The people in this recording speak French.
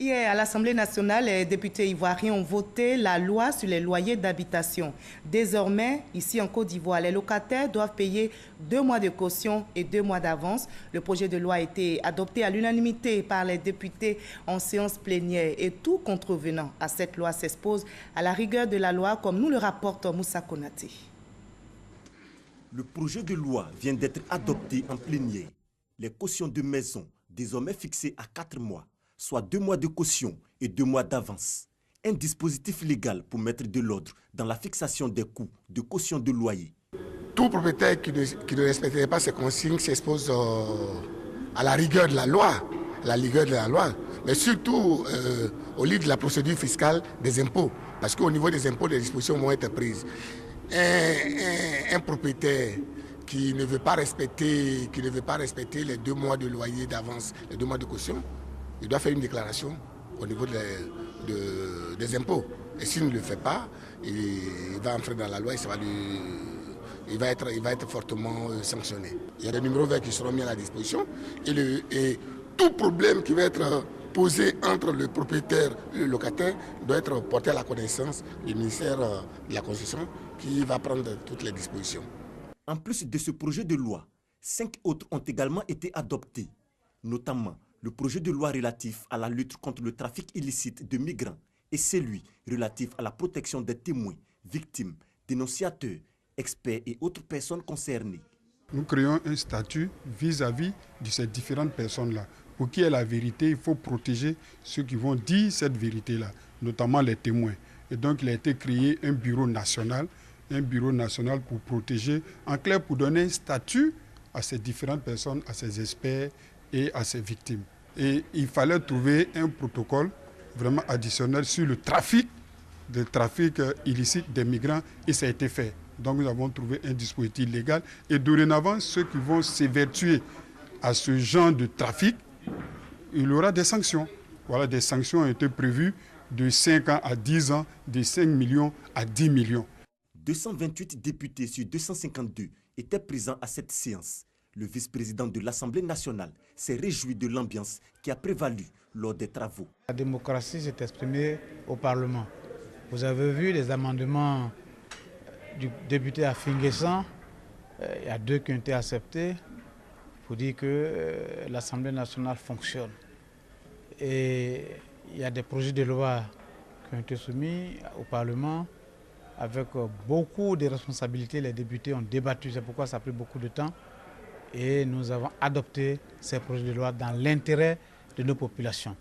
Hier, à l'Assemblée nationale, les députés ivoiriens ont voté la loi sur les loyers d'habitation. Désormais, ici en Côte d'Ivoire, les locataires doivent payer 2 mois de caution et 2 mois d'avance. Le projet de loi a été adopté à l'unanimité par les députés en séance plénière et tout contrevenant à cette loi s'expose à la rigueur de la loi, comme nous le rapporte Moussa Konaté. Le projet de loi vient d'être adopté en plénière. Les cautions de maison, désormais fixées à 4 mois, soit 2 mois de caution et 2 mois d'avance. Un dispositif légal pour mettre de l'ordre dans la fixation des coûts de caution de loyer. Tout propriétaire qui ne respecterait pas ces consignes s'expose à la rigueur de la loi, mais surtout au livre de la procédure fiscale des impôts, parce qu'au niveau des impôts, des dispositions vont être prises. Un propriétaire qui ne veut pas respecter les 2 mois de loyer d'avance, les 2 mois de caution, il doit faire une déclaration au niveau des impôts. Et s'il ne le fait pas, il va entrer dans la loi et il va être fortement sanctionné. Il y a des numéros verts qui seront mis à la disposition et tout problème qui va être posé entre le propriétaire et le locataire doit être porté à la connaissance du ministère de la Constitution qui va prendre toutes les dispositions. En plus de ce projet de loi, 5 autres ont également été adoptés, notamment le projet de loi relatif à la lutte contre le trafic illicite de migrants et celui relatif à la protection des témoins, victimes, dénonciateurs, experts et autres personnes concernées. Nous créons un statut vis-à-vis de ces différentes personnes-là. Pour qu'il y ait la vérité, il faut protéger ceux qui vont dire cette vérité-là, notamment les témoins. Et donc il a été créé un bureau national pour protéger, en clair pour donner un statut à ces différentes personnes, à ces experts et à ces victimes. Et il fallait trouver un protocole vraiment additionnel sur le trafic illicite des migrants et ça a été fait. Donc nous avons trouvé un dispositif légal et dorénavant ceux qui vont s'évertuer à ce genre de trafic, il y aura des sanctions. Voilà, des sanctions ont été prévues de 5 ans à 10 ans, de 5 millions à 10 millions. 228 députés sur 252 étaient présents à cette séance. Le vice-président de l'Assemblée nationale s'est réjoui de l'ambiance qui a prévalu lors des travaux. La démocratie s'est exprimée au Parlement. Vous avez vu les amendements du député Afinguessan, il y a 2 qui ont été acceptés pour dire que l'Assemblée nationale fonctionne. Et il y a des projets de loi qui ont été soumis au Parlement avec beaucoup de responsabilités. Les députés ont débattu, c'est pourquoi ça a pris beaucoup de temps. Et nous avons adopté ces projets de loi dans l'intérêt de nos populations.